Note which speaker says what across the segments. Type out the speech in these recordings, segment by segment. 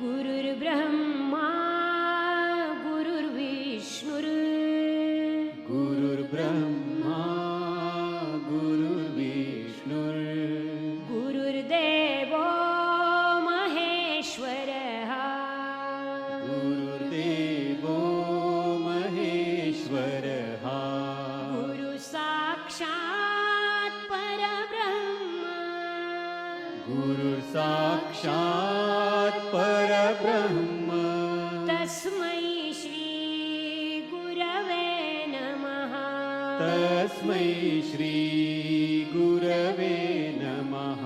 Speaker 1: गुरुर्ब्रह्मा गुरुर्विष्णुर्
Speaker 2: गुरुर्ब्रह्मा गुरुर्विष्णुर्
Speaker 1: गुरुर्देवो महेश्वरः
Speaker 2: गुरुर्देवो महेश्वरः
Speaker 1: गुरुसाक्षात् परब्रह्म
Speaker 2: गुरुसाक्षात् परब्रह्म
Speaker 1: तस्मै श्री गुरवे नमः
Speaker 2: तस्मै श्री गुरवे नमः।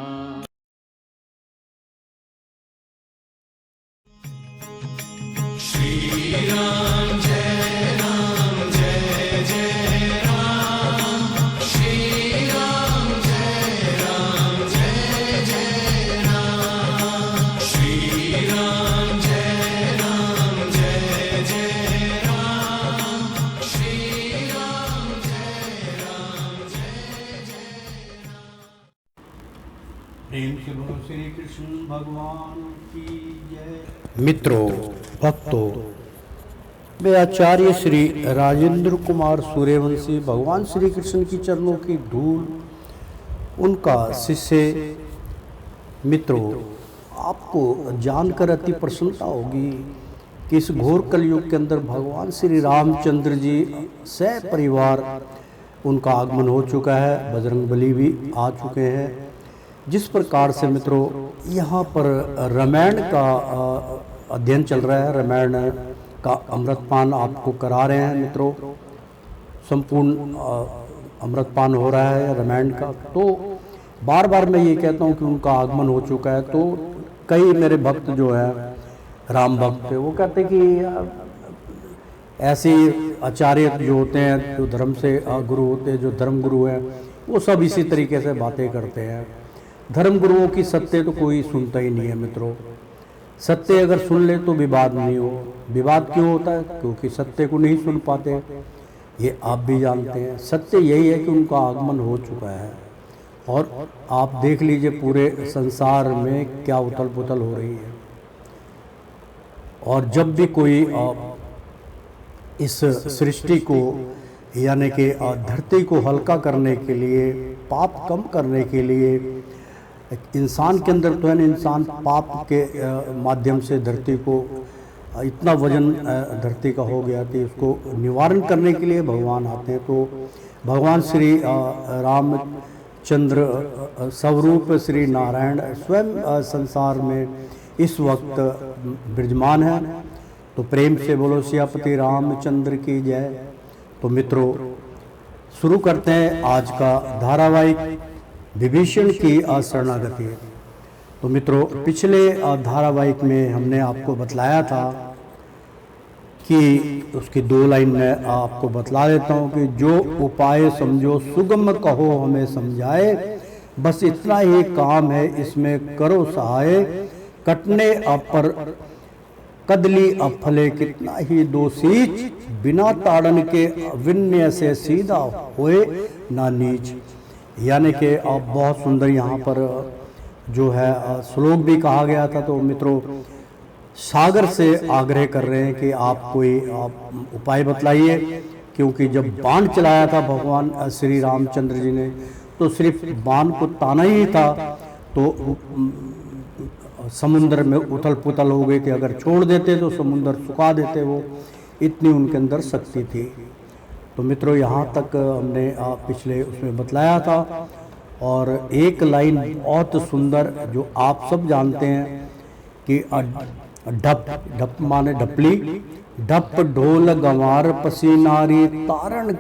Speaker 3: प्रेम से बोलो श्री कृष्ण भगवान की जय।
Speaker 4: मित्रों, भक्तों, मैं आचार्य श्री राजेंद्र कुमार सूर्यवंशी भगवान श्री कृष्ण की चरणों की धूल उनका शिष्य। मित्रों, आपको जानकर अति प्रसन्नता होगी कि इस घोर कलयुग के अंदर भगवान श्री रामचंद्र जी सह परिवार उनका आगमन हो चुका है, बजरंगबली भी आ चुके हैं। जिस प्रकार से मित्रों यहाँ पर रामायण का अध्ययन चल रहा है, रामायण का अमृतपान आपको करा रहे हैं मित्रों, संपूर्ण अमृतपान हो रहा है रामायण का। तो बार बार मैं ये कहता हूँ कि उनका आगमन हो चुका है। तो कई मेरे भक्त जो है राम भक्त वो कहते कि ऐसे आचार्य जो होते हैं, जो धर्म से गुरु होते हैं, जो धर्म गुरु हैं, वो सब इसी तरीके से बातें करते हैं। धर्म गुरुओं की सत्य तो कोई सुनता ही नहीं है मित्रों। सत्य अगर सुन ले तो विवाद नहीं हो। विवाद क्यों होता है? क्योंकि सत्य को नहीं सुन पाते। ये आप भी जानते हैं। सत्य यही है कि उनका आगमन हो चुका है और आप देख लीजिए पूरे संसार में क्या उथल पुथल हो रही है। और जब भी कोई इस सृष्टि को यानी कि धरती को हल्का करने के लिए, पाप कम करने के लिए, इंसान के अंदर तो है ना, इंसान पाप के माध्यम से धरती को इतना वजन धरती का हो गया कि उसको निवारण करने के लिए भगवान आते हैं। तो भगवान श्री रामचंद्र स्वरूप श्री नारायण स्वयं संसार में इस वक्त विराजमान है। तो प्रेम से बोलो सियापति रामचंद्र की जय। तो मित्रों, शुरू करते हैं आज का धारावाहिक विभीषण की शरणागति। तो मित्रों, पिछले धारावाहिक में हमने आपको बतलाया था कि उसकी 2 लाइन में आपको बतला देता हूँ कि जो उपाय समझो सुगम कहो हमें समझाए, बस इतना ही काम है इसमें करो सहाय, कटने अपर कदली अफले कितना ही दोषीच, बिना ताड़न के विन्य से सीधा होए ना नीच। यानी कि आप बहुत सुंदर यहाँ पर जो है श्लोक भी कहा गया था। तो मित्रों, सागर से आग्रह कर रहे हैं कि आप कोई उपाय बतलाइए, क्योंकि जब बाण चलाया था भगवान श्री रामचंद्र जी ने तो सिर्फ बाण को ताना ही था तो समुद्र में उथल पुथल हो गई थी। अगर छोड़ देते तो समुद्र सुखा देते, वो इतनी उनके अंदर शक्ति थी। तो मित्रों, यहाँ तक हमने पिछले उसमें बतलाया था। और एक लाइन बहुत सुंदर जो आप सब जानते हैं कि ढप ढप माने ढपली, ढप ढोल गंवार पसीनारी तारण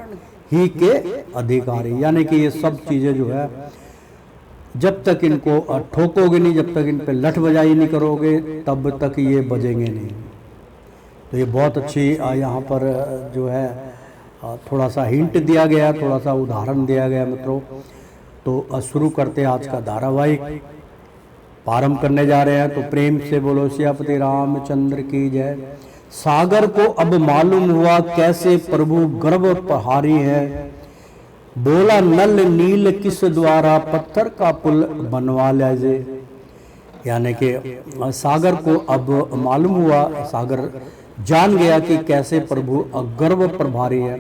Speaker 4: ही के अधिकारी। यानी कि ये सब चीज़ें जो है जब तक इनको ठोकोगे नहीं, जब तक इन पे लठ बजाई नहीं करोगे, तब तक ये बजेंगे नहीं। तो ये बहुत अच्छी यहाँ पर जो है थोड़ा सा हिंट दिया गया, थोड़ा सा उदाहरण दिया गया मित्रों। तो शुरू करते हैं आज का धारावाहिक, प्रारंभ करने जा रहे हैं। तो प्रेम से बोलो सियापति रामचंद्र की जय। सागर को अब मालूम हुआ कैसे प्रभु गर्भ पहारी है, बोला नल नील किस द्वारा पत्थर का पुल बनवा लीजिए। यानी कि सागर को अब मालूम हुआ, सागर जान गया कि कैसे प्रभु गर्व प्रभारी है।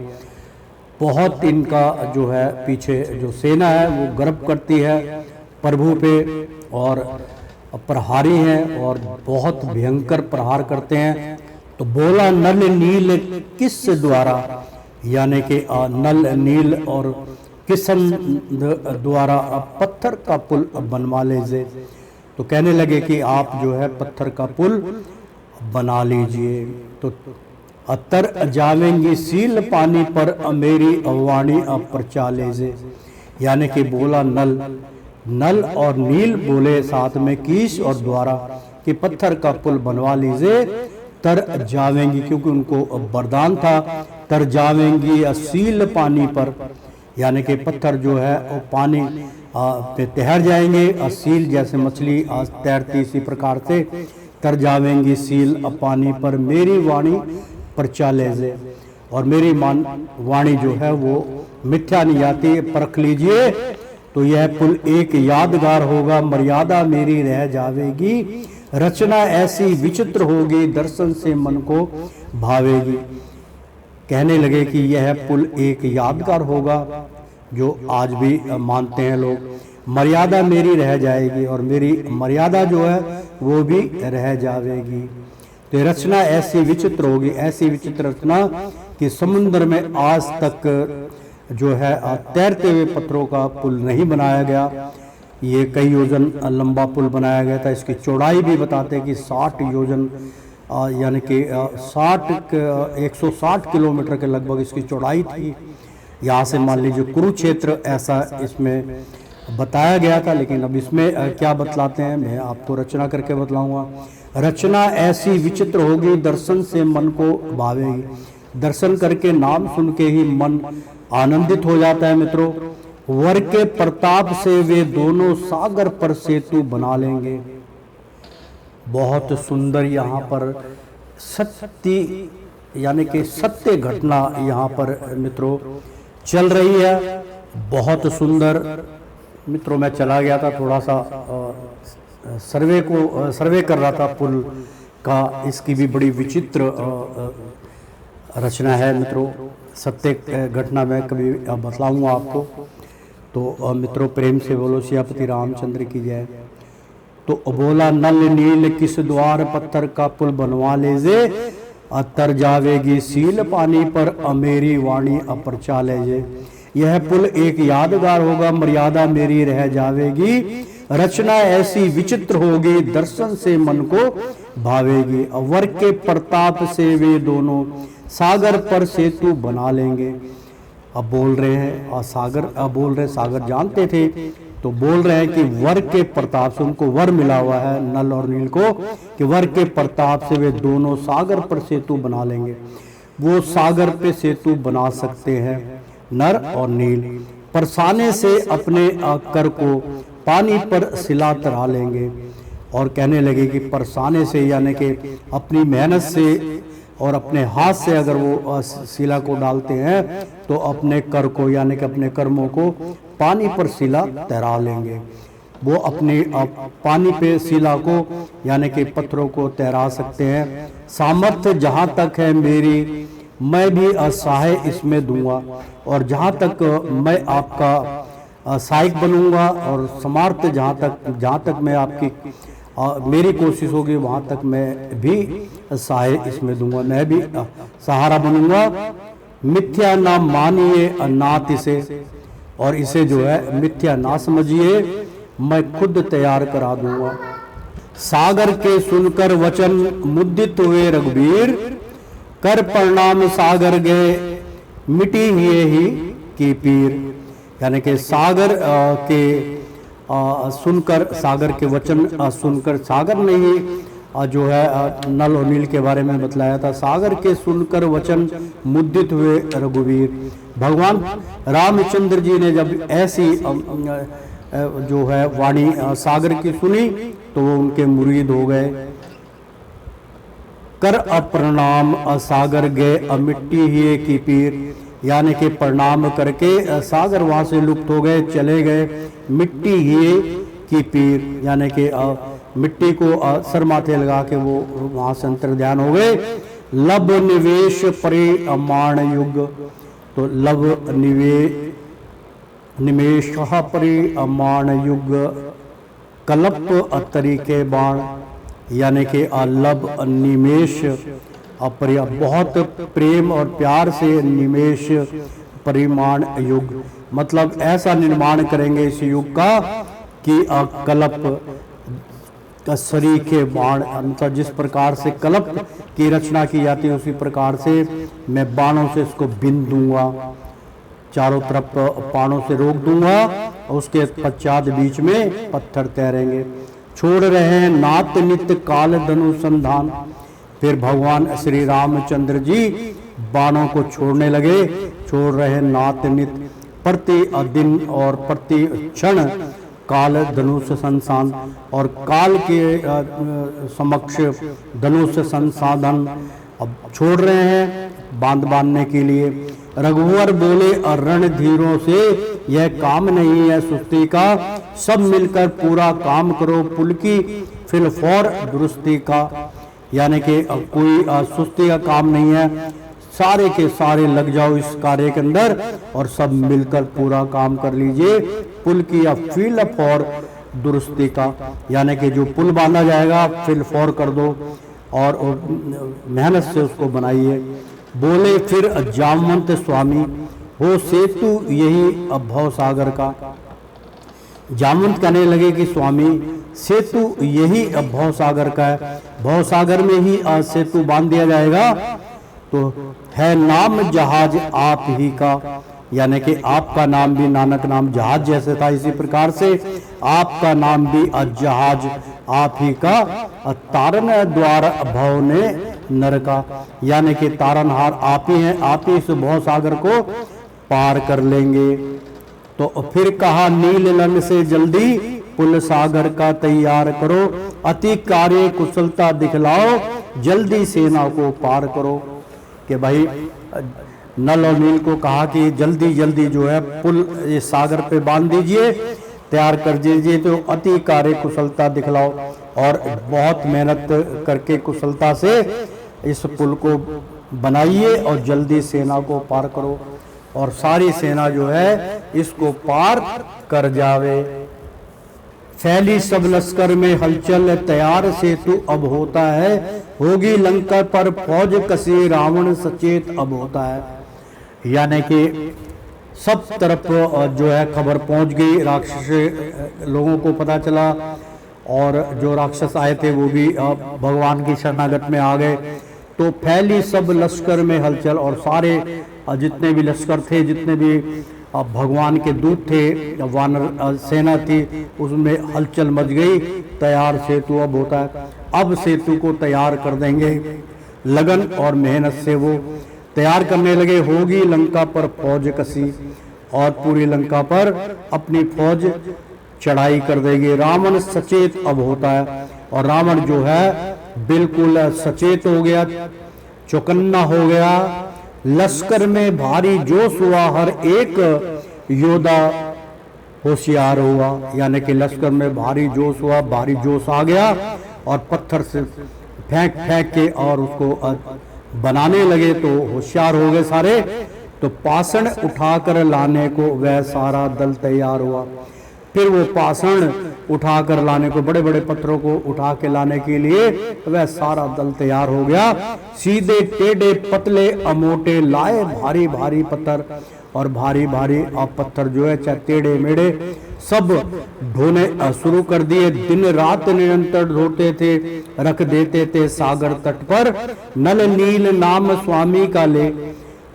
Speaker 4: बहुत इनका जो है पीछे जो सेना है वो गर्व करती है प्रभु पे और प्रहारी हैं और बहुत भयंकर प्रहार करते हैं। तो बोला नल नील किस द्वारा, यानी कि नल नील और किसन द्वारा पत्थर का पुल बनवा लीजिए। तो कहने लगे कि आप जो है पत्थर का पुल बना लीजिए। तो अतर जावेंगी सील पानी पर मेरी वाणी प्रचा लीजिए, यानी कि बोला नल और नील बोले साथ में कीश और द्वारा कि पत्थर का पुल बनवा लीजिए। तर जावेंगी, क्योंकि उनको वरदान था, तर जावेंगी असील पानी पर, यानी कि पत्थर जो है वो पानी पे तैर जाएंगे। असील जैसे मछली तैरती इसी प्रकार से तर जावेंगी सील पानी पर मेरी वाणी प्रचा लीजिए। और मेरी वाणी जो है वो मिथ्या नहीं आती, परख लीजिए। तो यह पुल एक यादगार होगा, मर्यादा मेरी रह जावेगी, रचना ऐसी विचित्र होगी, दर्शन से मन को भावेगी। कहने लगे कि यह पुल एक यादगार होगा, जो आज भी मानते हैं लोग। मर्यादा मेरी रह जाएगी और मेरी मर्यादा जो है वो भी रह जाएगी। तो रचना ऐसी विचित्र होगी, ऐसी विचित्र रचना कि समुद्र में आज तक जो है तैरते हुए पत्थरों का पुल नहीं बनाया गया। ये कई योजन लंबा पुल बनाया गया था। इसकी चौड़ाई भी बताते हैं कि 60 योजन यानी कि 160 किलोमीटर के लगभग इसकी चौड़ाई थी। यहाँ से मान लीजिए कुरुक्षेत्र ऐसा इसमें बताया गया था, लेकिन अब इसमें क्या बतलाते हैं मैं आपको रचना करके बतलाऊंगा। रचना ऐसी विचित्र होगी, दर्शन से मन को भावेगी। दर्शन करके नाम सुन के ही मन आनंदित हो जाता है मित्रों। वर के प्रताप से वे दोनों सागर पर सेतु बना लेंगे। बहुत सुंदर यहाँ पर सत्य यानी कि सत्य घटना यहाँ पर मित्रों चल रही है। बहुत सुंदर मित्रों, मैं चला गया था थोड़ा सा सर्वे कर रहा था पुल का। इसकी भी बड़ी विचित्र रचना है मित्रों। सत्य घटना मैं कभी बतलाऊंगा आपको। तो मित्रों प्रेम से बोलो सियापति रामचंद्र की जय। तो बोला नल नील किस द्वार पत्थर का पुल बनवा लीजे, अतर जावेगी सील पानी पर मेरी वाणी अप्रचा लीजे। यह पुल एक यादगार होगा, मर्यादा मेरी रह जावेगी, रचना ऐसी विचित्र होगी, दर्शन से मन को भावेगी। वर के प्रताप से वे दोनों सागर पर सेतु बना लेंगे। अब बोल रहे हैं और सागर जानते थे, तो बोल रहे हैं कि वर के प्रताप से, उनको वर मिला हुआ है नल और नील को, कि वर के प्रताप से वे दोनों सागर पर सेतु बना लेंगे। वो सागर पे सेतु बना सकते हैं नर और नील। परसाने से अपने कर को पानी पर सिला तरा लेंगे। और कहने लगे कि परसाने से यानी कि अपनी मेहनत से और अपने हाथ से अगर वो शिला को डालते हैं तो अपने कर को यानी कि अपने कर्मों को पानी पर शिला तैरा लेंगे। वो अपने पानी पे शिला को यानी कि पत्थरों को तैरा सकते हैं। सामर्थ्य जहाँ तक है मेरी, मैं भी असहाय इसमें दूंगा, और जहाँ तक मैं आपका सहायक बनूंगा, और सामर्थ्य जहाँ तक मैं आपकी मेरी कोशिश होगी वहाँ तक मैं भी सहाय इसमें दूंगा, मैं भी सहारा बनूंगा। मिथ्या ना मानिए नाथ इसे, और इसे जो है मिथ्या ना समझिए, मैं खुद तैयार करा दूंगा। सागर के सुनकर वचन मुदित हुए रघुवीर, कर प्रणाम सागर गए मिटी हुए ही की पीर। यानी कि सागर के सुनकर, सागर के वचन सुनकर, सागर ने ही जो है नल और नील के बारे में बतलाया था। सागर के सुनकर वचन मुदित हुए रघुवीर। भगवान रामचंद्र जी ने जब ऐसी जो है वाणी सागर की सुनी तो वो उनके मुरीद हो गए। कर अप्रणाम सागर गए मिट्टी ही की पीर, यानी कि प्रणाम करके सागर वहां से लुप्त हो गए, चले गए। मिट्टी ही की पीर यानी कि मिट्टी को सर माथे लगा के वो वहाँ से अंतर ध्यान हो गए। लब निवेश परे अमाण युग, तो लब निमेश परे अमाण युग कल्प तरीके बाण, यानी कि लब निमेश अपरिया, बहुत प्रेम और प्यार से निमेश परिमाण युग, मतलब ऐसा निर्माण करेंगे इस युग का कि कल्प सरीखे बाण, मतलब जिस प्रकार से कल्प की रचना की जाती है उसी प्रकार से मैं बाणों से इसको बिन दूंगा, चारों तरफ बाणों से रोक दूंगा, उसके पश्चात बीच में पत्थर तैरेंगे। छोड़ रहे हैं नात नित्य काल धनुसंधान, फिर भगवान श्री रामचंद्र जी बाणों को छोड़ने लगे। छोड़ रहे नात नित्य प्रति दिन और प्रति क्षण काल धनुष संसाधन, और काल के समक्ष धनुष संसाधन अब छोड़ रहे हैं बांधने के लिए। रघुवर बोले रणधीरों से यह काम नहीं है सुस्ती का, सब मिलकर पूरा काम करो पुल की फिलफौर दुरुस्ती का, यानी कि कोई सुस्ती का काम नहीं है, सारे के सारे लग जाओ इस कार्य के अंदर और सब मिलकर पूरा काम कर लीजिए पुल की या फिल फॉर दुरुस्ती का, यानी कि जो पुल बांधा जाएगा फिल फॉर कर दो और मेहनत से उसको बनाइए। बोले फिर जामवंत स्वामी हो सेतु यही भव सागर का, जामवंत कहने लगे कि स्वामी सेतु यही भव सागर का है, भव सागर में ही सेतु बांध दिया जाएगा, तो है नाम जहाज आप ही का, यानी कि आपका नाम भी नानक नाम जहाज जैसे था, इसी प्रकार से आपका नाम भी जहाज आप ही का। तारन द्वार भव ने नर का, यानी कि तारनहार आप ही हैं, आप ही इस भव सागर को पार कर लेंगे। तो फिर कहा नील लन से जल्दी पुल सागर का तैयार करो, अति कार्य कुशलता दिखलाओ, जल्दी सेना को पार करो। कि भाई नल और नील को कहा कि जल्दी जल्दी जो है पुल ये सागर पे बांध दीजिए, तैयार कर दीजिए, तो अति कार्य कुशलता दिखलाओ और बहुत मेहनत करके कुशलता से इस पुल को बनाइए और जल्दी सेना को पार करो, और सारी सेना जो है इसको पार कर जावे। फैली सब लश्कर में हलचल तैयार सेतु अब होता है, होगी लंका पर फौज कसी रावण सचेत अब होता है, यानी कि सब तरफ जो है खबर पहुंच गई, राक्षस लोगों को पता चला और जो राक्षस आए थे वो भी भगवान की शरणागत में आ गए। तो फैली सब लश्कर में हलचल, और सारे जितने भी लश्कर थे, जितने भी भगवान के दूत थे, वानर सेना थी, उसमें हलचल मच गई। तैयार सेतु अब होता है, अब सेतु को तैयार कर देंगे, लगन और मेहनत से वो तैयार करने लगे। होगी लंका पर फौज कसी, और पूरी लंका पर अपनी फौज चढ़ाई कर देगी। रावण सचेत अब होता है, और रावण जो है बिल्कुल सचेत हो गया, चौकन्ना हो गया। लश्कर में भारी जोश हुआ, हर एक योद्धा होशियार हुआ, यानी कि लश्कर में भारी जोश हुआ, भारी जोश आ गया और पत्थर से फेंक फेंक के और उसको बनाने लगे, तो होशियार हो गए सारे। तो पाषण उठाकर लाने को वह सारा दल तैयार हुआ। फिर वो पाषण उठाकर लाने को, बड़े बड़े पत्थरों को उठा के लाने के लिए वह सारा दल तैयार हो गया। सीधे टेढ़े पतले अमोटे लाए भारी भारी पत्थर, और भारी भारी पत्थर जो है चाहे टेढ़े मेढ़े सब ढोने शुरू कर दिए। दिन रात निरंतर ढोते थे, रख देते थे सागर तट पर। नल नील नाम स्वामी का ले,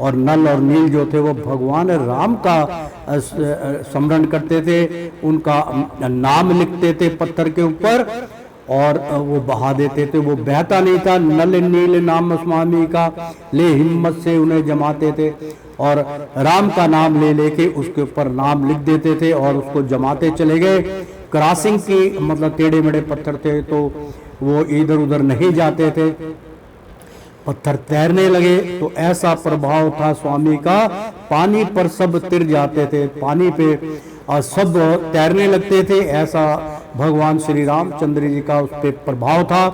Speaker 4: और नल और नील जो थे वो भगवान राम का स्मरण करते थे, उनका नाम लिखते थे पत्थर के ऊपर और वो बहा देते थे। वो बहता नहीं था, नल नील नाम स्वामी का ले हिम्मत से उन्हें जमाते थे, और राम का नाम ले लेके उसके ऊपर नाम लिख देते थे और उसको जमाते चले गए। क्रॉसिंग की मतलब टेढ़े मेढ़े पत्थर थे तो वो इधर उधर नहीं जाते थे, पत्थर तैरने लगे। तो ऐसा प्रभाव था स्वामी का, पानी पर सब तिर जाते थे, पानी पे सब तैरने लगते थे। ऐसा भगवान श्री रामचंद्र जी का उस पर प्रभाव था।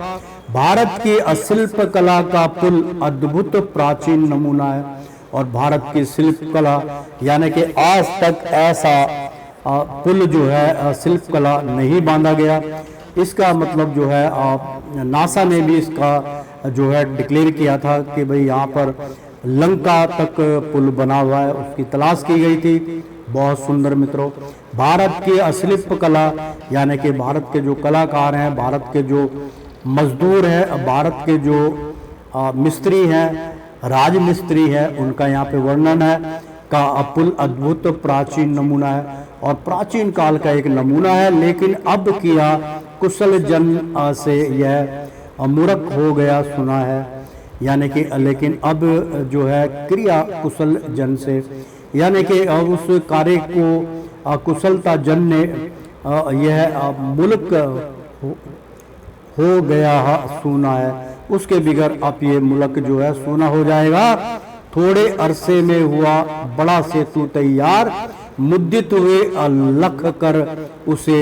Speaker 4: भारत की शिल्प कला का पुल अद्भुत प्राचीन नमूना है और भारत की शिल्प कला यानी कि आज तक ऐसा पुल जो है शिल्प कला नहीं बांधा गया। इसका मतलब जो है नासा ने भी इसका जो है डिक्लेयर किया था कि भाई यहाँ पर लंका तक पुल बना हुआ है, उसकी तलाश की गई थी। बहुत सुंदर मित्रों, भारत की शिल्प कला यानी कि भारत के जो कलाकार हैं, भारत के जो मजदूर हैं, भारत के जो मिस्त्री हैं, राजमिस्त्री है, उनका यहाँ पे वर्णन है का पुल अद्भुत प्राचीन नमूना है और प्राचीन काल का एक नमूना है, लेकिन अब किया कुशल जन से यह मूर्ख हो गया सुना है। यानी कि लेकिन अब जो है क्रिया कुशल जन से यानी कि उस कार्य को कुशलता जन ने यह मुल्क हो गया सुना है, उसके बिगर अब ये मुल्क जो है सोना हो जाएगा। थोड़े अरसे में हुआ बड़ा सेतु तैयार, मुद्दित हुए लख कर उसे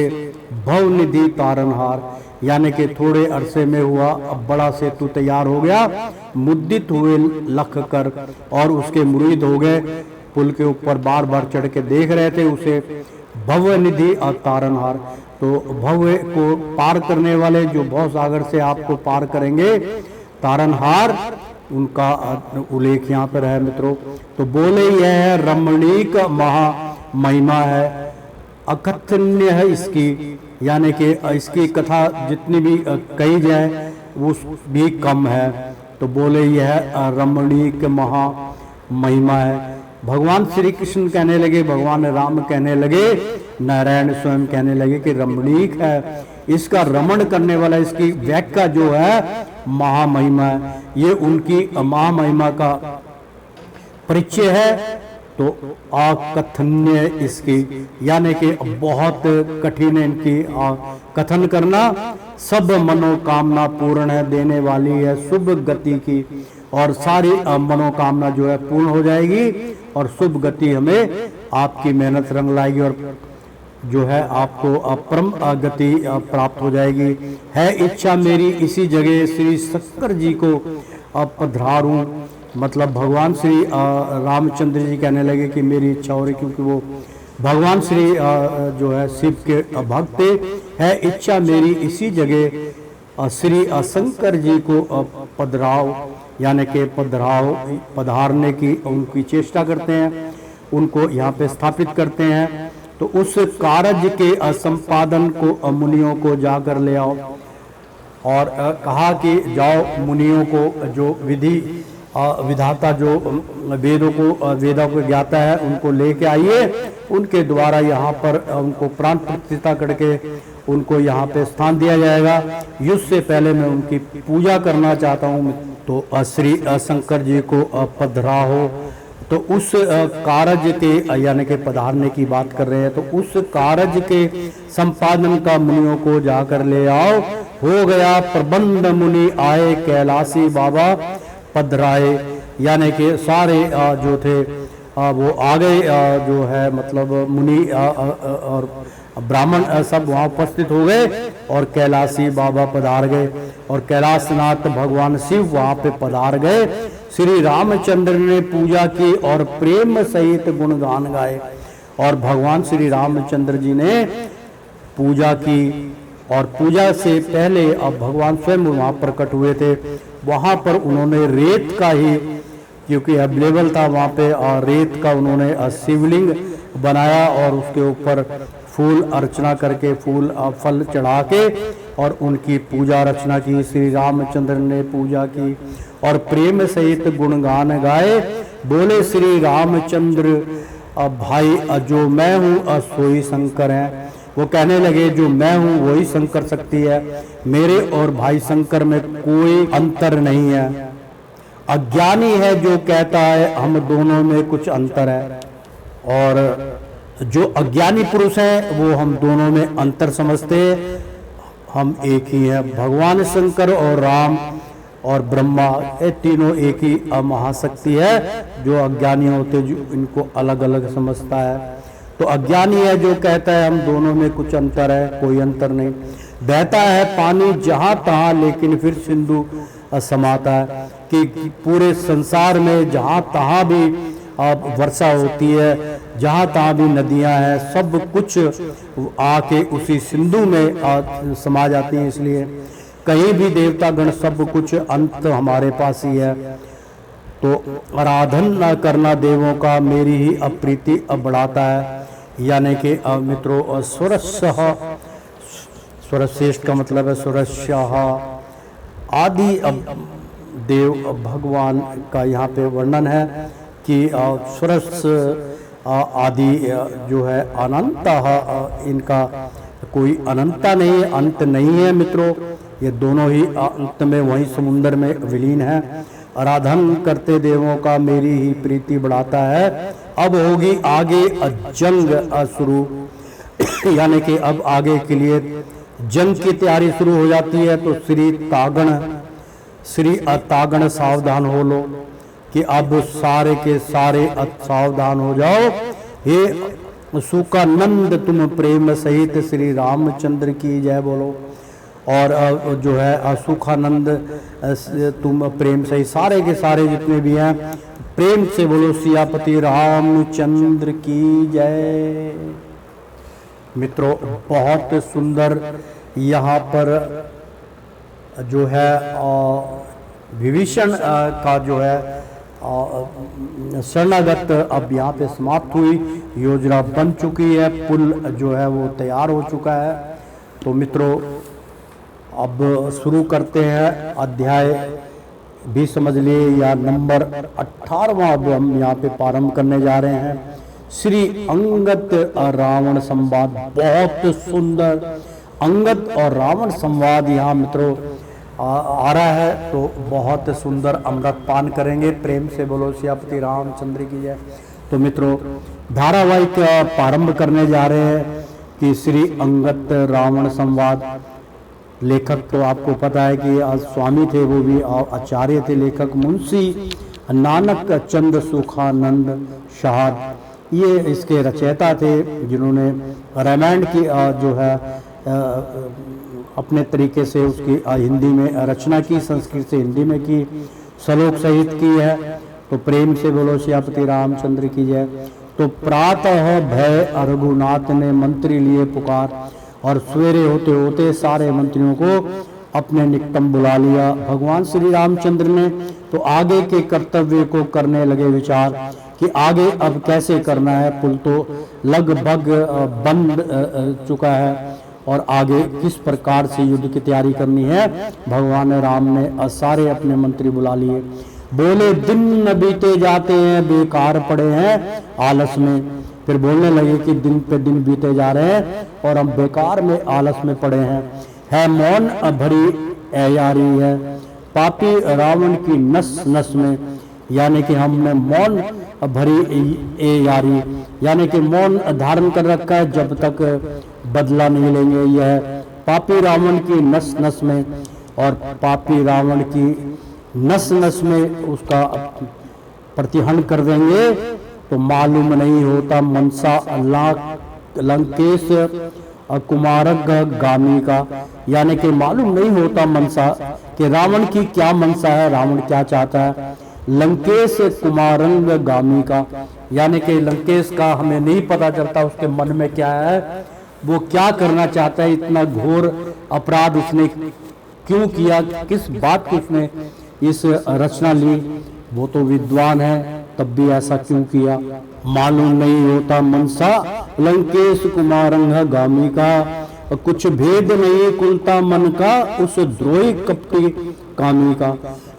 Speaker 4: भवनिधि तारनहार। यानी कि थोड़े अरसे में हुआ अब बड़ा सेतु तैयार हो गया, मुद्दित हुए लख कर और उसके मुरीद हो गए। पुल के ऊपर बार बार चढ़ के देख रहे थे उसे भवनिधि तारनहार। तो भव्य को पार करने वाले जो भव सागर से आपको पार करेंगे, तारनहार उनका उल्लेख यहाँ पर है मित्रों। तो बोले यह रमणीक महा महिमा है, अकथनीय है इसकी, यानी कि इसकी कथा जितनी भी कही जाए वो भी कम है। तो बोले यह रमणीक महा महिमा है। भगवान श्री कृष्ण कहने लगे, भगवान राम कहने लगे, नारायण स्वयं कहने लगे कि रमणीक है, इसका रमण करने वाला, इसकी व्याख्या जो है महामहिमा है। ये उनकी महामहिमा का परिचय है। तो अकथनीय इसकी यानी कि बहुत कठिन है इनकी कथन करना। सब मनोकामना पूर्ण है, देने वाली है शुभ गति की, और सारी मनोकामना जो है पूर्ण हो जाएगी और शुभ गति हमें आपकी मेहनत रंग लाएगी और जो है आपको परम गति प्राप्त हो जाएगी। है इच्छा मेरी इसी जगह श्री शंकर जी को पधारूं। मतलब भगवान श्री रामचंद्र जी कहने लगे कि मेरी इच्छा हो रही, क्योंकि वो भगवान श्री जो है शिव के भक्त है। इच्छा मेरी इसी जगह श्री शंकर जी को पधराओ, यानी कि पधारने की उनकी चेष्टा करते हैं, उनको यहाँ पे स्थापित करते हैं। तो उस कार्य के संपादन को मुनियों को जाकर ले आओ, और कहा कि जाओ मुनियों को जो विधि विधाता जो वेदों को ज्ञाता है उनको लेके आइए, उनके द्वारा यहाँ पर उनको प्राण प्रतिष्ठा करके उनको यहाँ पे स्थान दिया जाएगा। युद्ध से पहले मैं उनकी पूजा करना चाहता हूँ। तो श्री शंकर जी को पधराओ, तो उस कारज के यानी कि पधारने की बात कर रहे हैं। तो उस कारज के संपादन का मुनियों को जाकर ले आओ। हो गया प्रबंध मुनि आए कैलाशी बाबा पधराए, यानी कि सारे जो थे वो आ गए, जो है मतलब मुनि और ब्राह्मण सब वहाँ उपस्थित हो गए और कैलाशी बाबा पधार गए और कैलाशनाथ भगवान शिव वहाँ पे पधार गए। श्री रामचंद्र ने पूजा की और प्रेम सहित गुणगान गाए, और भगवान श्री रामचंद्र जी ने पूजा की, और पूजा से पहले अब भगवान स्वयं वहाँ प्रकट हुए थे। वहाँ पर उन्होंने रेत का ही, क्योंकि अवेलेबल था वहाँ पे, और रेत का उन्होंने शिवलिंग बनाया और उसके ऊपर फूल अर्चना करके फूल फल चढ़ा के और उनकी पूजा रचना की। श्री रामचंद्र ने पूजा की और प्रेम सहित गुणगान गाए। बोले श्री रामचंद्र भाई जो मैं हूँ सोई शंकर है। वो कहने लगे जो मैं हूँ वही शंकर शक्ति है, मेरे और भाई शंकर में कोई अंतर नहीं है। अज्ञानी है जो कहता है हम दोनों में कुछ अंतर है, और जो अज्ञानी पुरुष है वो हम दोनों में अंतर समझते हैं, हम एक ही हैं। भगवान शंकर और राम और ब्रह्मा ये तीनों एक ही महाशक्ति है। जो अज्ञानी होते जो इनको अलग अलग समझता है। तो अज्ञानी है जो कहता है हम दोनों में कुछ अंतर है, कोई अंतर नहीं। बहता है पानी जहाँ तहाँ लेकिन फिर सिंधु समाता है कि पूरे संसार में जहाँ तहाँ भी वर्षा होती है, जहाँ तहाँ भी नदियाँ हैं, सब कुछ आके उसी सिंधु में समा जाती हैं। इसलिए कहीं भी देवता गण सब कुछ अंत हमारे पास ही है। तो आराधन न करना देवों का मेरी ही अप्रीति बढ़ाता है। यानी कि मित्रों स्वरश्रेष्ठ का मतलब है स्वरस्याः आदि देव भगवान का यहाँ पे वर्णन है कि स्वरस आदि जो है अनंत, इनका कोई अनंता नहीं है, अंत नहीं है मित्रों। ये दोनों ही अंत में वही समुद्र में विलीन है। आराधन करते देवों का मेरी ही प्रीति बढ़ाता है। अब होगी आगे जंग शुरू, यानी कि अब आगे के लिए जंग की तैयारी शुरू हो जाती है। तो श्री तागण सावधान हो लो कि अब सारे के सारे सावधान हो जाओ। हे सुखानंद तुम प्रेम सहित श्री रामचंद्र की जय बोलो। और जो है सुखानंद तुम प्रेम सहित सारे के सारे जितने भी हैं प्रेम से बोलो सियापति रामचंद्र की जय। मित्रों बहुत सुंदर यहाँ पर जो है विभीषण का जो है शरणागत अब यहाँ पे समाप्त हुई, योजना बन चुकी है, पुल जो है वो तैयार हो चुका है। तो मित्रों अब शुरू करते हैं अध्याय भी समझ लिए या नंबर 18वां अब हम यहाँ पे प्रारंभ करने जा रहे हैं। श्री अंगद रावण संवाद, बहुत सुंदर अंगद और रावण संवाद यहाँ मित्रों आ रहा है। तो बहुत सुंदर अमृत पान करेंगे। प्रेम से बोलो सियापति रामचंद्र की जय। तो मित्रों धारावाहिक प्रारंभ करने जा रहे हैं कि श्री अंगद रावण संवाद। लेखक तो आपको पता है कि स्वामी थे, वो भी आचार्य थे। लेखक मुंशी नानक चंद सुखानंद शाह ये इसके रचयिता थे, जिन्होंने रामायण की जो है अपने तरीके से उसकी हिंदी में रचना की, संस्कृत से हिंदी में की, श्लोक सहित की है। तो प्रेम से बोलो सियापति रामचंद्र की जय। तो प्रातः भय रघुनाथ ने मंत्री लिए पुकार, और सवेरे होते होते सारे मंत्रियों को अपने निकटम बुला लिया भगवान श्री रामचंद्र ने। तो आगे के कर्तव्य को करने लगे विचार कि आगे अब कैसे करना है। पुल तो लगभग बंद चुका है और आगे किस प्रकार से युद्ध की तैयारी करनी है। भगवान राम ने सारे अपने मंत्री बुला लिए। बोले दिन बीते जाते हैं, बेकार पड़े हैं आलस में। फिर बोलने लगे कि दिन पे दिन बीते जा रहे हैं और हम बेकार में आलस में पड़े हैं। है मौन भरी यारी है पापी रावण की नस नस में, यानी कि हमने मौन भरी यारी, यानी कि मौन धारण कर रखा है जब तक बदला नहीं लेंगे। यह पापी रावण की नस नस में, और पापी रावण की नस नस में उसका प्रतिहन कर देंगे। तो मालूम नहीं होता मनसा लंकेश कुमारक गामी का, यानी कि मालूम नहीं होता मनसा कि रावण की क्या मनसा है, रावण क्या चाहता है। लंकेश कुमारंग गामी का, यानी कि लंकेश का हमें नहीं पता चलता उसके मन में क्या है, वो क्या करना चाहता है। इतना घोर अपराध उसने क्यों किया, किस बात की उसने इस रचना ली। वो तो विद्वान है, तब भी ऐसा क्यों किया। मालूम नहीं होता मनसा लंकेश कुमारंग गामी का, कुछ भेद नहीं खुलता मन का उस द्रोही कपटी कामी का,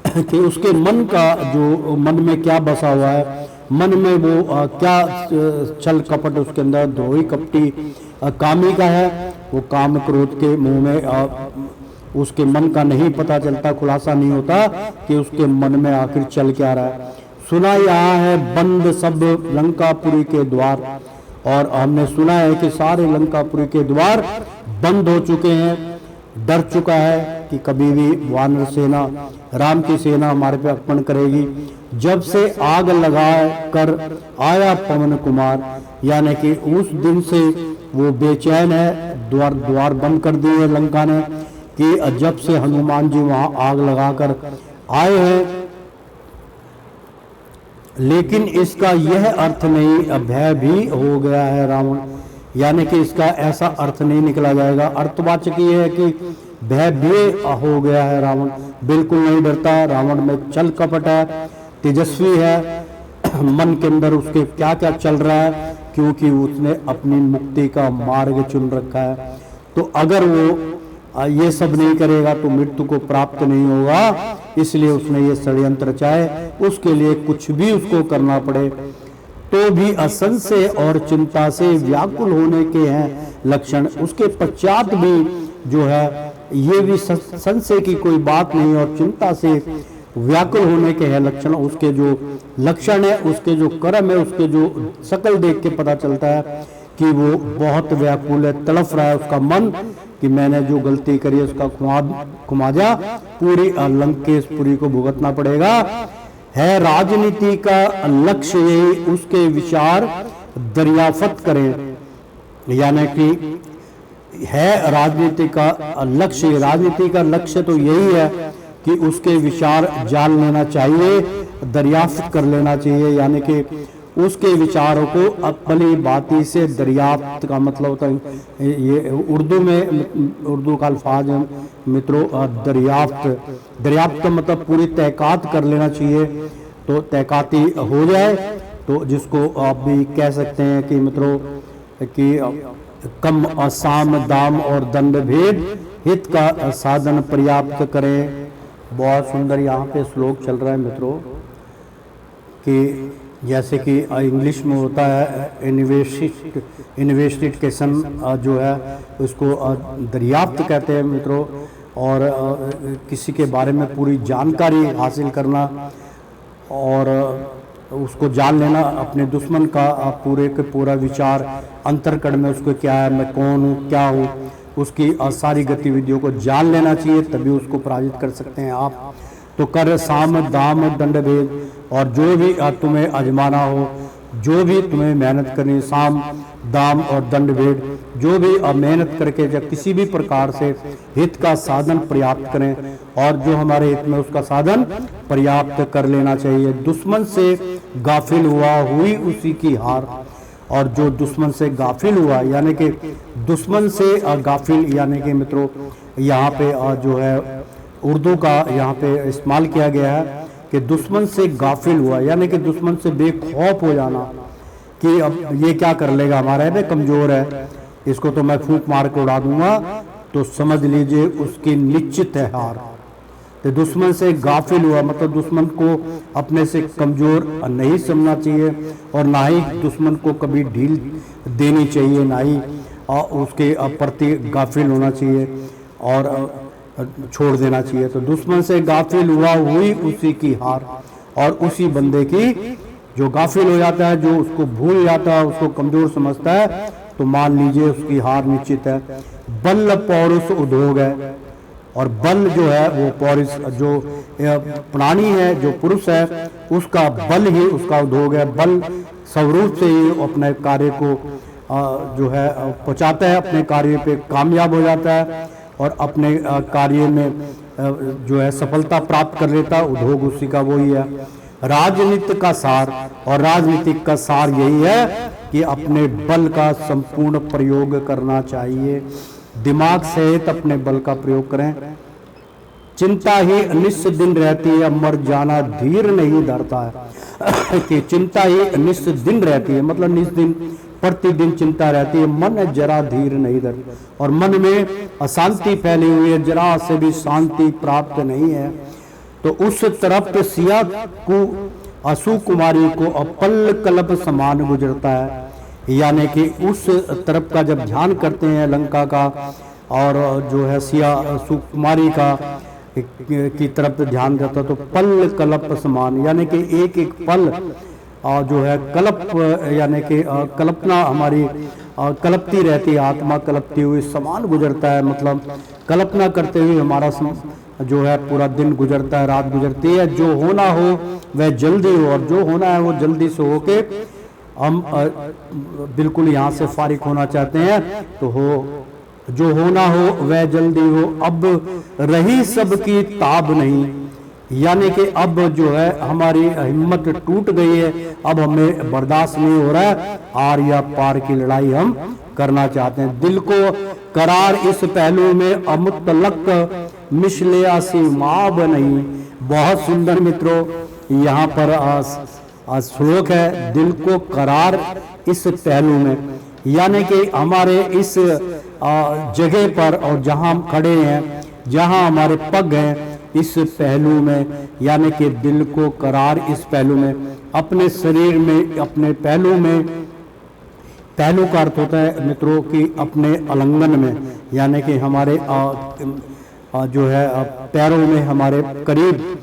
Speaker 4: कि उसके मन का जो मन में क्या बसा हुआ है, मन में वो क्या छल कपट उसके अंदर द्रोही कपटी कामी का है। वो काम क्रोध के मुंह में उसके मन का नहीं पता चलता, खुलासा नहीं होता कि उसके मन में आखिर चल क्या रहा है। सुना यहाँ है बंद सब लंकापुरी के द्वार, और हमने सुना है कि सारे लंकापुरी के द्वार बंद हो चुके हैं। डर चुका है कि कभी भी वानर सेना, राम की सेना हमारे पे आक्रमण करेगी। जब से आग लगा कर आया पवन कुमार, यानी कि उस दिन से वो बेचैन है। द्वार बंद कर दिए लंका ने कि जब से हनुमान जी वहां आग लगाकर आए हैं। लेकिन इसका यह अर्थ नहीं, भय भी हो गया है रावण, यानी कि इसका ऐसा अर्थ नहीं निकला जाएगा। अर्थवाचक ये है कि भय भी हो गया है रावण, बिल्कुल नहीं डरता। रावण में छल कपट है, तेजस्वी है, मन के अंदर उसके क्या क्या चल रहा है, क्योंकि उसने अपनी मुक्ति का मार्ग चुन रखा है। तो अगर वो ये सब नहीं करेगा तो मृत्यु को प्राप्त नहीं होगा, इसलिए उसने ये षड्यंत्र रचाए। उसके लिए कुछ भी उसको करना पड़े तो भी असंशय और चिंता से व्याकुल होने के हैं लक्षण। उसके पश्चात भी जो है ये भी संशय की कोई बात नहीं और चिंता से व्याकुल होने के हैं लक्षण। उसके जो लक्षण है, उसके जो कर्म है, उसके जो शकल देख के पता चलता है कि वो बहुत व्याकुल है, तड़फ रहा है उसका मन कि मैंने जो गलती करी है उसका खुमाजा पूरी लंकेशपुरी को भुगतना पड़ेगा। है राजनीति का लक्ष्य यही, उसके विचार दरियाफत करें, यानी कि है राजनीति का लक्ष्य। राजनीति का लक्ष्य तो यही है कि उसके विचार जान लेना चाहिए, दरियाफ्त कर लेना चाहिए, यानी कि उसके विचारों को अपनी बाती से दरियाफ्त का मतलब होता है, ये उर्दू में, उर्दू का अल्फाज है मित्रों, दरियाफ्त का मतलब पूरी तहकात कर लेना चाहिए। तो तहकाती हो जाए तो जिसको आप भी कह सकते हैं कि मित्रों कि कम साम दाम और दंड भेद हित का साधन पर्याप्त करें। बहुत सुंदर यहाँ पे श्लोक चल रहा है मित्रों कि जैसे कि इंग्लिश में होता है इन्वेस्टिगेशन जो है उसको दरियाफ्त कहते हैं मित्रों, और किसी के बारे में पूरी जानकारी हासिल करना और उसको जान लेना, अपने दुश्मन का पूरे के पूरा विचार अंतर्कण में उसको क्या है, मैं कौन हूँ, क्या हूँ, उसकी सारी गतिविधियों को जान लेना चाहिए, तभी उसको पराजित कर सकते हैं आप। तो कर साम दाम दंड भेद, और जो भी तुम्हें आजमाना हो, जो भी तुम्हें मेहनत करनी, साम दाम और दंड भेद, जो भी मेहनत करके जब किसी भी प्रकार से हित का साधन पर्याप्त करें, और जो हमारे हित में उसका साधन पर्याप्त कर लेना चाहिए। दुश्मन से गाफिल हुआ हुई उसी की हार, और जो दुश्मन से गाफिल हुआ यानी कि दुश्मन से गाफिल, यानी कि मित्रों यहाँ पे जो है उर्दू का यहाँ पे इस्तेमाल किया गया है कि दुश्मन से गाफिल हुआ, यानी कि दुश्मन से बेखौफ हो जाना कि अब ये क्या कर लेगा, हमारा है कमजोर है, इसको तो मैं फूंक मार के उड़ा दूंगा, तो समझ लीजिए उसकी निश्चित है हार। तो दुश्मन से गाफिल हुआ मतलब दुश्मन को अपने से कमजोर नहीं समझना चाहिए, और ना ही दुश्मन को कभी ढील देनी चाहिए, ना ही उसके प्रति गाफिल होना चाहिए और छोड़ देना चाहिए। तो दुश्मन से गाफिल हुआ हुई उसी की हार, और उसी बंदे की जो गाफिल हो जाता है, जो उसको भूल जाता है, उसको कमजोर समझता है, तो मान लीजिए उसकी हार निश्चित है। बल पौरुष उद्योग है, और बल जो है वो पौरुष जो प्राणी है, जो पुरुष है, उसका बल ही उसका उद्योग है। बल स्वरूप से ही अपने कार्य को जो है पहुंचाता है, अपने कार्य पे कामयाब हो जाता है और अपने कार्य में जो है सफलता प्राप्त कर लेता है। उद्योग उसी का वही है। राजनीति का सार और राजनीतिक का सार यही है कि अपने बल का संपूर्ण प्रयोग करना चाहिए, दिमाग सहित अपने बल का प्रयोग करें। चिंता ही निश्चित दिन रहती है, मर जाना धीर नहीं धरता है कि चिंता ही निश्चित दिन रहती है, मतलब निश्चित दिन प्रतिदिन चिंता रहती है, मन जरा धीर नहीं धरता, और मन में अशांति फैली हुई है, जरा से भी शांति प्राप्त नहीं है। तो उस तरफ सिया को असु कुमारी को अपल कल्प समान गुजरता है, यानी कि उस तरफ का जब ध्यान करते हैं लंका का, और जो है सिया सुकुमारी का की तरफ ध्यान देता, तो पल कल्प समान, यानी कि एक एक पल जो है कल्प, यानी कि कल्पना हमारी कल्पती रहती है, आत्मा कल्पती हुई समान गुजरता है, मतलब कल्पना करते हुए हमारा जो है पूरा दिन गुजरता है, रात गुजरती है। जो होना हो वह जल्दी हो, और जो होना है वो जल्दी से होके हम बिल्कुल यहाँ से फारिग होना चाहते हैं तो हो, जो होना हो वह जल्दी हो। अब रही सबकी ताब नहीं, यानी कि अब जो है हमारी हिम्मत टूट गई है, अब हमें बर्दाश्त नहीं हो रहा है, आर या पार की लड़ाई हम करना चाहते हैं। दिल को करार इस पहलू में अमुतलक मिशले आसिमाब नहीं। बहुत सुंदर मित्रों, यहाँ पर श्लोक है, दिल को करार इस पहलू में, यानी कि हमारे इस जगह पर और जहाँ हम खड़े हैं, जहाँ हमारे पग हैं, इस पहलू में, यानी कि दिल को करार इस पहलू में, अपने शरीर में, अपने पहलू में। पहलू का अर्थ होता है मित्रों कि अपने अलंगन में, यानी कि हमारे जो है पैरों में, हमारे करीब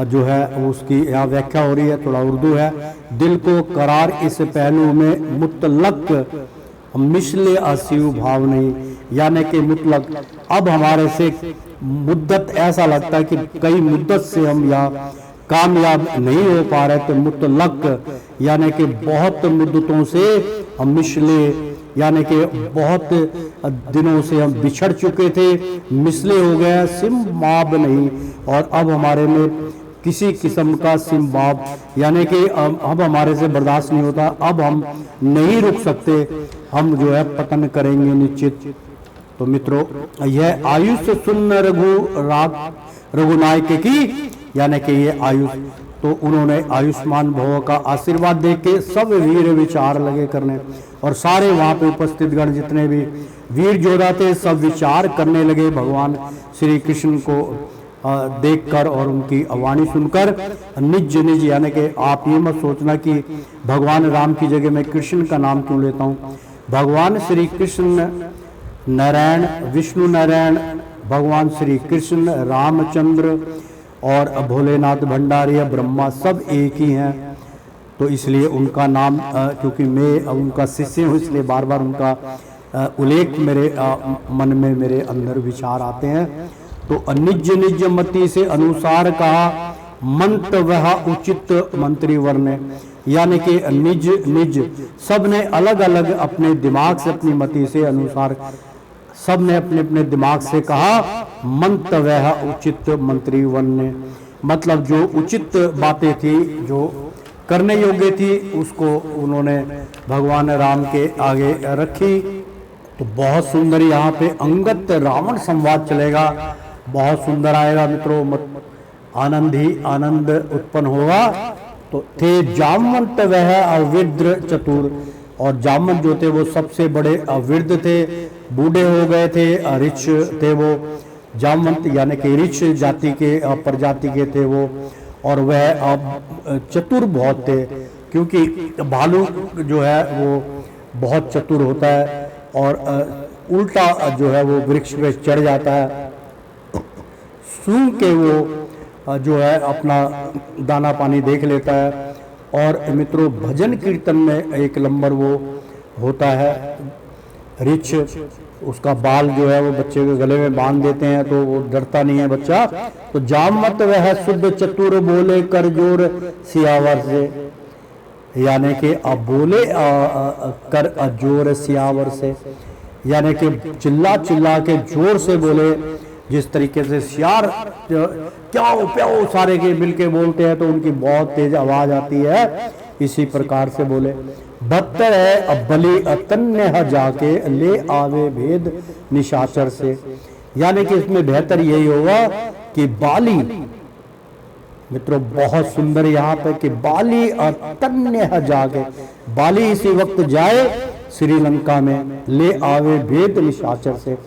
Speaker 4: जो है उसकी यहाँ व्याख्या हो रही है, थोड़ा उर्दू है। दिल को करार इस पहलू में मुतलक मिशले आसियु भाव नहीं, यानी कि मुतलक अब हमारे से मुद्दत, ऐसा लगता है कि कई मुद्दत से हम यहाँ कामयाब नहीं हो पा रहे, तो मुतलक यानी कि बहुत मुद्दतों से हम मिशले, यानी कि बहुत दिनों से हम बिछड़ चुके थे, मिसले हो गए, सिम्बाब नहीं, और अब हमारे में किसी किस्म का सिम्बाब, यानी कि अब हमारे से बर्दाश्त नहीं होता, अब हम नहीं रुक सकते, हम जो है पतन करेंगे निश्चित। तो मित्रों, यह आयुष सुन्न रघुनायक की, यानी कि ये आयुष, तो उन्होंने आयुष्मान भव का आशीर्वाद दे के सब वीर विचार लगे करने, और सारे वहाँ पे उपस्थित गण जितने भी वीर योद्धा थे सब विचार करने लगे भगवान श्री कृष्ण को देखकर और उनकी वाणी सुनकर। निज निज, यानी कि आप ये मत सोचना कि भगवान राम की जगह मैं कृष्ण का नाम क्यों लेता हूँ। भगवान श्री कृष्ण नारायण, विष्णु नारायण, भगवान श्री कृष्ण, रामचंद्र और भोलेनाथ भंडारी, ब्रह्मा सब एक ही हैं। तो इसलिए उनका नाम, क्योंकि मैं उनका शिष्य हूँ, इसलिए बार बार उनका उल्लेख मेरे मन में, मेरे अंदर विचार आते हैं। तो निज निज मति से अनुसार कहा, मंत्र वह उचित मंत्री वर्ण, यानी कि निज निज, सब ने अलग अलग अपने दिमाग से, अपनी मति से अनुसार, सब ने अपने अपने दिमाग से कहा, मंत्र वह उचित मंत्री वर्ण, मतलब जो उचित बातें थी, जो करने योग्य थी, उसको उन्होंने भगवान राम के आगे रखी। तो बहुत सुंदर यहाँ पे अंगत रावण संवाद चलेगा, बहुत सुंदर आएगा मित्रों, आनंद ही आनंद उत्पन्न होगा। तो थे जामवंत वह अविद्र चतुर, और जामवंत जो थे वो सबसे बड़े अविद्र थे, बूढ़े हो गए थे, रिच थे वो जामवंत, यानी कि रिच जाति के प्रजाति के थे वो, और वह चतुर बहुत थे, क्योंकि भालू जो है वो बहुत चतुर होता है, और उल्टा जो है वो वृक्ष पे चढ़ जाता है, सूंघ के वो जो है अपना दाना पानी देख लेता है। और मित्रों, भजन कीर्तन में एक नंबर वो होता है रिच, उसका बाल जो है वो बच्चे के गले में बांध देते हैं तो वो डरता नहीं है बच्चा। तो जामवंत वह शुद्ध चतुर, बोले कर जोर सियावर से, यानी कि अब बोले कर जोर सियावर से, यानी कि चिल्ला चिल्ला के जोर से बोले, जिस तरीके से सियार क्यों प्याओ सारे के मिलके बोलते हैं तो उनकी बहुत तेज आवाज आती है, इसी प्रकार से बोले। बदतर है अब बलि तन्य जाके ले आवे भेद निशाचर से, यानी कि इसमें बेहतर यही होगा कि बाली, मित्रों बहुत सुंदर यहाँ पे कि बाली तन्य जाके, बाली इसी वक्त जाए श्रीलंका में, ले आवे भेद निशाचर से,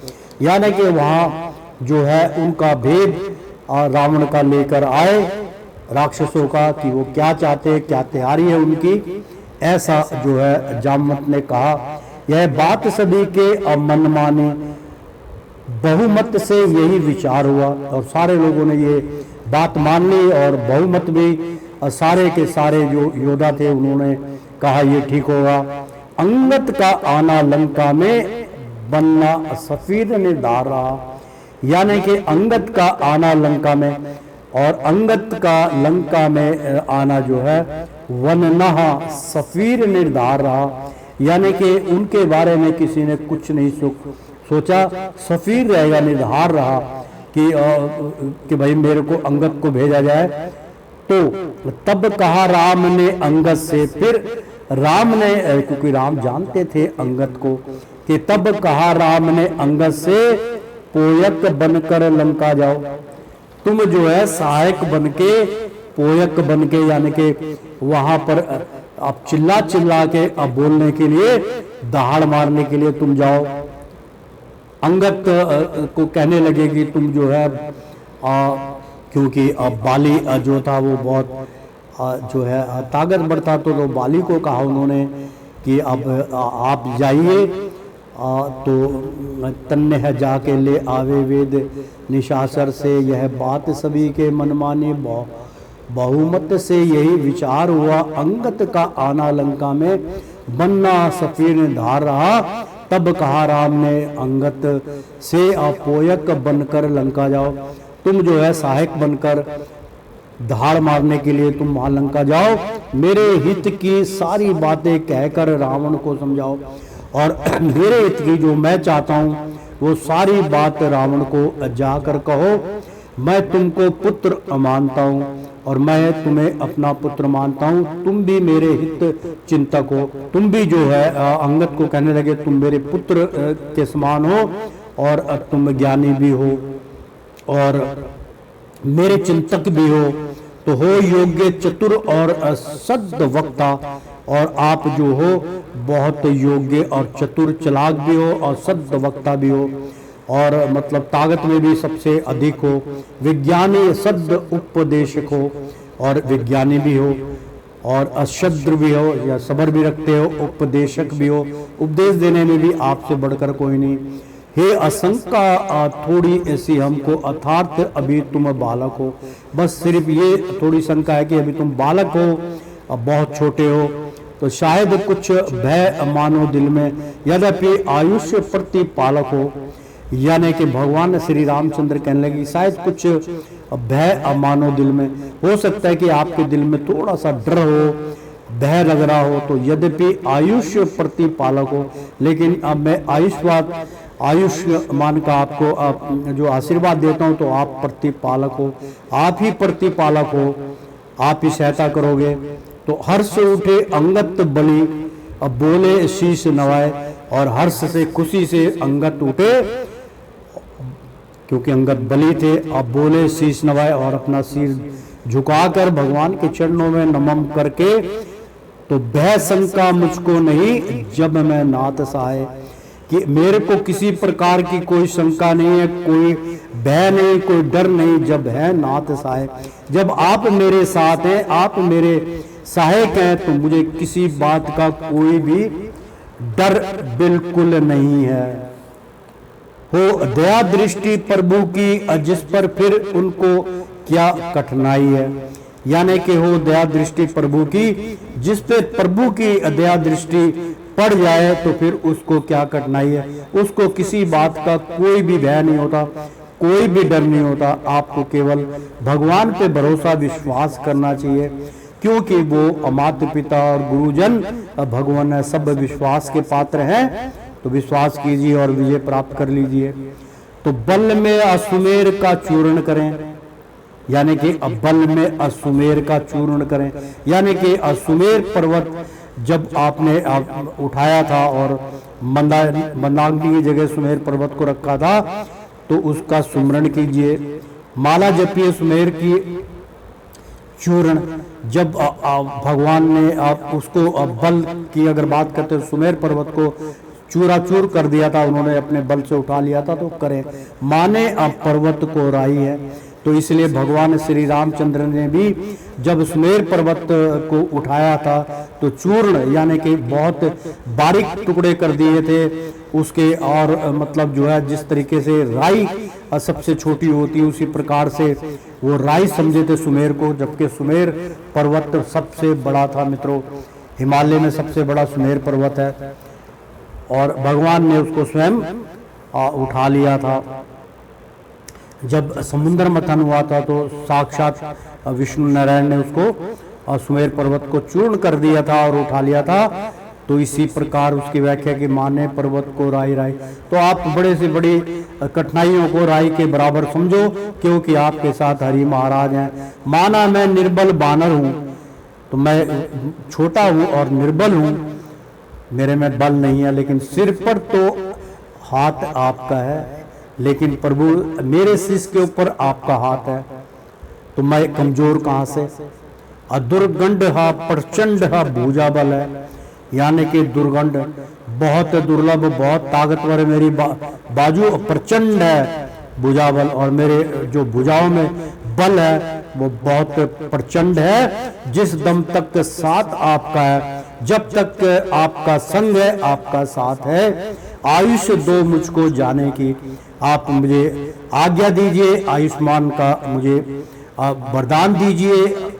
Speaker 4: यानी कि वहाँ जो है उनका भेद रावण का लेकर आए, राक्षसों का, कि वो क्या चाहते हैं, क्या तैयारी है उनकी, ऐसा जो है जामवंत ने कहा। यह बात सभी के मन मानी, बहुमत से यही विचार हुआ, और सारे लोगों ने ये बात मान ली, और बहुमत भी सारे के सारे जो योद्धा थे उन्होंने कहा ये ठीक होगा। अंगद का आना लंका में बनना सफीर ने धारा, यानी कि अंगद का आना लंका में और अंगद का लंका में आना जो है वनना सफीर ने धारा, यानी कि उनके बारे में किसी ने कुछ नहीं सोचा, सफीर रहेगा, निर्धार रहा कि भाई मेरे को अंगद को भेजा जाए। तो तब कहा राम ने अंगद से, फिर राम ने, क्योंकि राम जानते थे अंगद को, कि तब कहा राम ने अंगद से पोयक बनकर लंका जाओ, तुम जो है सहायक बनके, पोयक बनके, यानी कि वहां पर अब चिल्ला चिल्ला के अब बोलने के लिए, दहाड़ मारने के लिए तुम जाओ। अंगद को कहने लगे कि तुम जो है क्योंकि अब बाली जो था वो बहुत जो है ताकतवर था, तो बाली को कहा उन्होंने कि अब आप जाइए, तो तन्ने जाके ले आवे वेद निशाचर से, यह बात सभी के मन माने, बहुमत से यही विचार हुआ, अंगद का आना लंका में बनना सफीर ने धार रहा। तब कहा राम ने अंगद से पोयक बनकर लंका जाओ, तुम जो है सहायक बनकर दहाड़ मारने के लिए तुम वहां लंका जाओ, मेरे हित की सारी बातें कहकर रावण को समझाओ, और मेरे हित की जो मैं चाहता हूँ वो सारी बात रावण को जाकर कहो, मैं तुमको पुत्र मानता हूँ और मैं तुम्हें अपना पुत्र मानता हूँ, तुम भी मेरे हित चिंतक हो, तुम भी जो है अंगद को कहने लगे तुम मेरे पुत्र के समान हो और तुम ज्ञानी भी हो और मेरे चिंतक भी हो, तो हो योग्य चतुर और सद वक्ता, और आप जो हो बहुत योग्य और चतुर चालाक भी हो और सद वक्ता भी हो, और मतलब ताकत में भी सबसे अधिक हो, विज्ञानी सद उपदेशक हो और विज्ञानी भी हो, और अशद्र भी हो या सबर भी रखते हो, उपदेशक भी हो, उपदेश देने में भी आपसे बढ़कर कोई नहीं। हे असंका थोड़ी ऐसी हमको, अर्थात अभी तुम बालक हो, बस सिर्फ ये थोड़ी शंका है कि अभी तुम बालक हो, अब बहुत छोटे हो, तो शायद कुछ भय मानो दिल में, यद्यपि आयुष्य प्रतिपालक हो, यानी कि भगवान श्री रामचंद्र कहने लगे शायद कुछ भय मानो दिल में, हो सकता है कि आपके दिल में थोड़ा सा डर हो, भय लग रहा हो, तो यद्यपि आयुष्य प्रतिपालक हो, लेकिन अब मैं आयुष्मान का आपको जो आशीर्वाद देता हूं, तो आप प्रतिपालक हो, आप ही प्रतिपालक हो, आप ही सहायता करोगे। तो हर्ष उठे अंगद बलि, अब बोले शीश नवाए, और हर्ष से खुशी से अंगद उठे, क्योंकि अंगद बलि थे, अब बोले शीश नवाए और अपना सिर झुकाकर भगवान के चरणों में नमन करके, तो भय शंका मुझको नहीं जब मैं नाथ सहाय, कि मेरे को किसी प्रकार की कोई शंका नहीं है, कोई भय नहीं, कोई डर नहीं, जब है नाथ सहाय, जब आप मेरे साथ हैं, आप मेरे सहायक हैं, तो मुझे किसी बात का कोई भी डर बिल्कुल नहीं है। हो दया दृष्टि प्रभु की जिस पर फिर उनको क्या कठिनाई है, यानी कि हो दया दृष्टि प्रभु की जिस पे प्रभु की दया दृष्टि पड़ जाए, तो फिर उसको क्या कठिनाई है, उसको किसी बात का कोई भी भय नहीं होता, कोई भी डर नहीं होता। आपको केवल भगवान पे भरोसा विश्वास करना चाहिए, क्योंकि वो माता पिता और गुरुजन भगवान सब विश्वास के पात्र हैं, तो विश्वास कीजिए और विजय प्राप्त कर लीजिए। तो बल में असुमेर का चूर्ण करें, यानी कि बल में असुमेर का चूर्ण करें, यानी कि असुमेर पर्वत जब आपने उठाया था और मंदाकिनी की जगह सुमेर पर्वत को रखा था, तो उसका सुमरण कीजिए, माला जपिए सुमेर की चूर्ण। जब भगवान ने उसको बल की अगर बात करते हैं, सुमेर पर्वत को चूराचूर कर दिया था, उन्होंने अपने बल से उठा लिया था, तो करें माने पर्वत को राई है। तो इसलिए भगवान श्री रामचंद्र ने भी जब सुमेर पर्वत को उठाया था, तो चूर्ण यानी कि बहुत बारीक टुकड़े कर दिए थे उसके, और मतलब जो है जिस तरीके से राई सबसे छोटी होती है, उसी प्रकार से वो राई समझे थे सुमेर को, जबकि सुमेर पर्वत सबसे बड़ा था मित्रों। हिमालय में सबसे बड़ा सुमेर पर्वत है, और भगवान ने उसको स्वयं उठा लिया था। जब समुद्र मंथन हुआ था तो साक्षात विष्णु नारायण ने उसको सुमेर पर्वत को चूर्ण कर दिया था और उठा लिया था। तो इसी प्रकार उसकी व्याख्या की माने पर्वत को राई राई, तो आप बड़े से बड़ी कठिनाइयों को राई के बराबर समझो, क्योंकि आपके साथ हरि महाराज हैं। माना मैं निर्बल बानर हूँ, तो मैं छोटा हूँ और निर्बल हूँ, मेरे में बल नहीं है, लेकिन सिर पर तो हाथ आपका है, लेकिन प्रभु मेरे शीश के ऊपर आपका हाथ है, तो मैं कमजोर कहाँ से। दुर्गंध हा प्रचंड हा भुजा बल है, यानी कि दुर्गंध बहुत दुर्लभ, बहुत ताकतवर है मेरी बाजू, प्रचंड है भुजा बल, और मेरे जो भुजाओं में बल है वो बहुत प्रचंड है। जिस दम तक साथ आपका है, जब तक आपका संग है, आपका साथ है, आयुष दो मुझको जाने की, आप मुझे आज्ञा दीजिए, आयुष्मान का मुझे वरदान दीजिए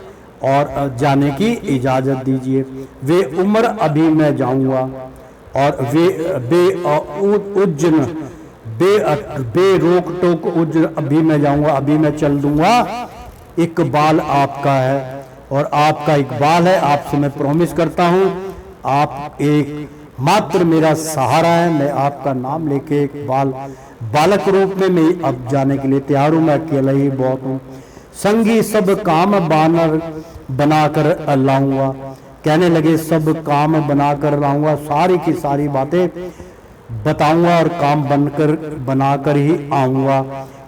Speaker 4: और जाने की इजाजत दीजिए। वे उम्र अभी मैं जाऊंगा, और वे उज्जन बे रोक टोक उज्जन अभी मैं जाऊंगा, अभी मैं चल दूंगा। इकबाल आपका है और आपका इकबाल है, आपसे मैं प्रॉमिस करता हूँ, आप एक मात्र मेरा सहारा है। मैं आपका नाम लेके इकबाल बालक रूप में मैं अब जाने के लिए तैयार हूँ, मैं अकेला ही बहुत हूँ। संगी सब काम बानर बनाकर लाऊंगा, कहने लगे सब काम बनाकर लाऊंगा, सारी की सारी बातें बताऊंगा और काम बनाकर ही आऊंगा।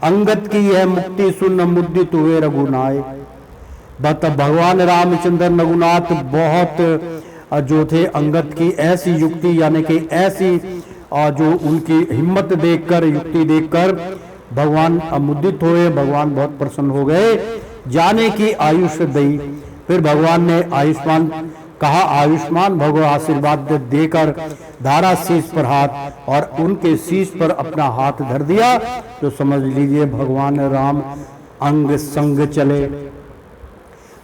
Speaker 4: अंगद की यह मुक्ति सुन मुद्दित हुए रघुनाय। भगवान रामचंद्र रघुनाथ बहुत जो थे, अंगद की ऐसी युक्ति यानी कि ऐसी जो उनकी हिम्मत देखकर, युक्ति देखकर भगवान मुद्दित हुए, भगवान बहुत प्रसन्न हो गए। जाने की आयुष दई, फिर भगवान ने आयुष्मान कहा, आयुष्मान भगवान आशीर्वाद देकर धारा शीश पर हाथ, और उनके शीश पर अपना हाथ धर दिया, तो समझ लीजिए भगवान राम अंग संग चले।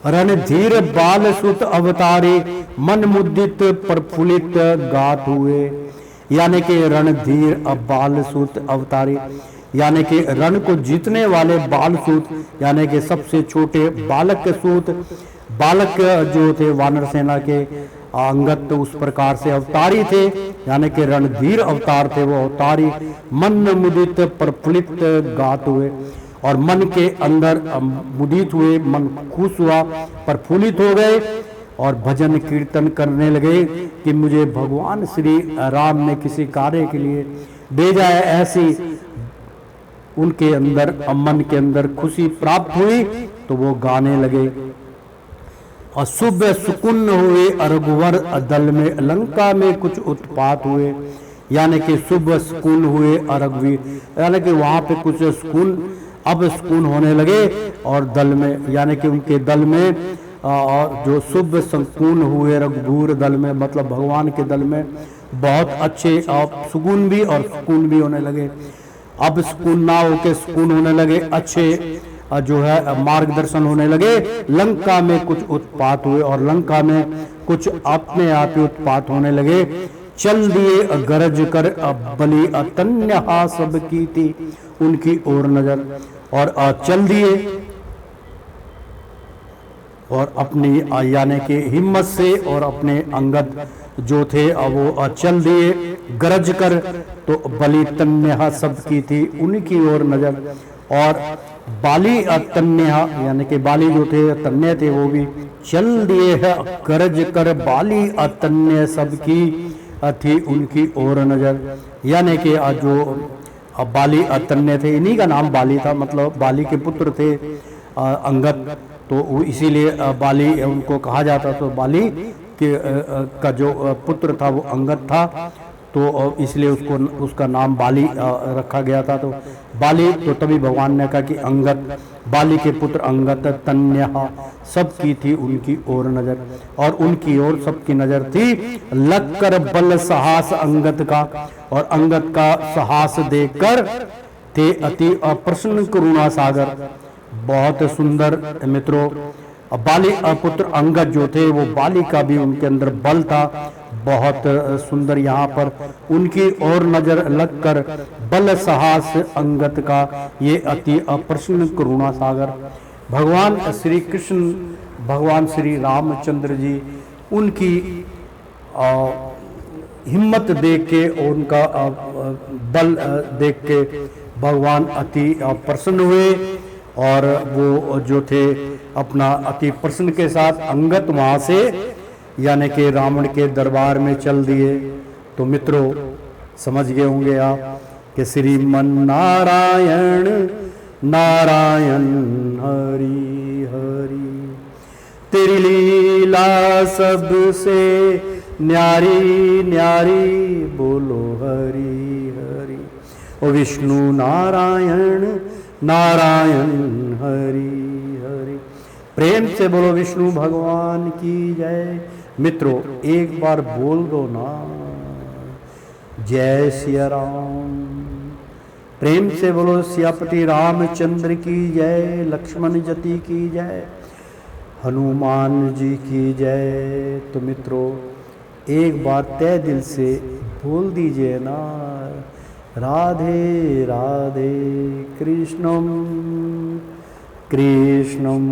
Speaker 4: रणधीर बाल सुत अवतारे, मन मुद्दित प्रफुल्लित गात हुए, यानी कि रणधीर बाल सुत अवतारे, यानी कि रण को जीतने वाले बाल सूत, यानी कि सबसे छोटे बालक के सूत, बालक जो थे वानर सेना के अंगत, तो उस प्रकार से अवतारी थे, यानी कि रणधीर अवतार थे वो अवतारी। मन मुदित प्रफुल्लित गात हुए, और मन के अंदर मुदित हुए, मन खुश हुआ, प्रफुल्लित हो गए, और भजन कीर्तन करने लगे कि मुझे भगवान श्री राम ने किसी कार्य के लिए भेजा है। ऐसी उनके अंदर मन के अंदर खुशी प्राप्त हुई, तो वो गाने लगे। और सुबह सुकुन हुए रघुवर दल में, लंका में कुछ उत्पात हुए, यानी कि सुबह सुकून हुए रघुवीर, यानी कि वहां पे कुछ सुकून, अब सुकून होने लगे, और दल में यानी कि उनके दल में जो शुभ सुकून हुए रघुवीर दल में, मतलब भगवान के दल में बहुत अच्छे सुकून भी और सुकून भी होने लगे। अब सुकून ना होके सुकून होने लगे, अच्छे जो है मार्गदर्शन होने लगे। लंका में कुछ उत्पात हुए, और लंका में कुछ अपने आप ही उत्पात होने लगे। चल दिए गरज कर बलि तन्हा सब की थी उनकी ओर नजर, और चल दिए, और अपनी यानी कि हिम्मत से और अपने अंगद जो थे वो चल दिए गरज कर, तो बलि तन्हा सब की थी उनकी ओर नजर। और बाली तन्हा यानी कि बाली जो थे तन्ने थे, वो भी चल दिए है गरज कर, बाली तन्ने सब की थी उनकी ओर नजर, यानी कि जो बाली तन्ने थे, इन्हीं का नाम बाली था, मतलब बाली के पुत्र थे अंगद, तो इसीलिए बाली उनको कहा जाता। तो बाली के का जो पुत्र था वो अंगद था, तो इसलिए उसका नाम बाली रखा गया था। तो बाली, तो तभी भगवान ने कहा कि अंगद, बाली के पुत्र अंगद तन्हा सब की थी उनकी ओर नजर, और उनकी ओर सबकी नजर थी। लक्कर बल साहस अंगद का, और अंगद का साहस देखकर थे अति प्रसन्न करुणा सागर। बहुत सुंदर मित्रों, बाली पुत्र अंगद जो थे वो बाली का भी उनके अंदर बल था बहुत सुंदर। यहाँ पर उनकी और नजर लगकर बल साहस अंगद का ये अति अप्रसन्न करुणा सागर। भगवान श्री कृष्ण भगवान श्री रामचंद्र जी उनकी हिम्मत देख के और उनका बल देख के भगवान अति प्रसन्न हुए और वो जो थे अपना अति प्रसन्न के साथ अंगद वहां से यानी कि रावण के दरबार में चल दिए। तो मित्रों समझ गए होंगे आप कि श्रीमन नारायण नारायण हरि हरि, तेरी लीला सबसे न्यारी न्यारी, बोलो हरि हरि। ओ विष्णु नारायण नारायण हरि हरि, प्रेम से बोलो विष्णु भगवान की जय। मित्रों एक बार बोल दो ना जय सिया राम, प्रेम से बोलो सियापति रामचंद्र की जय, लक्ष्मण जति की जय, हनुमान जी की जय। तो मित्रों एक बार तय दिल से बोल दीजिए ना राधे राधे कृष्णम कृष्णम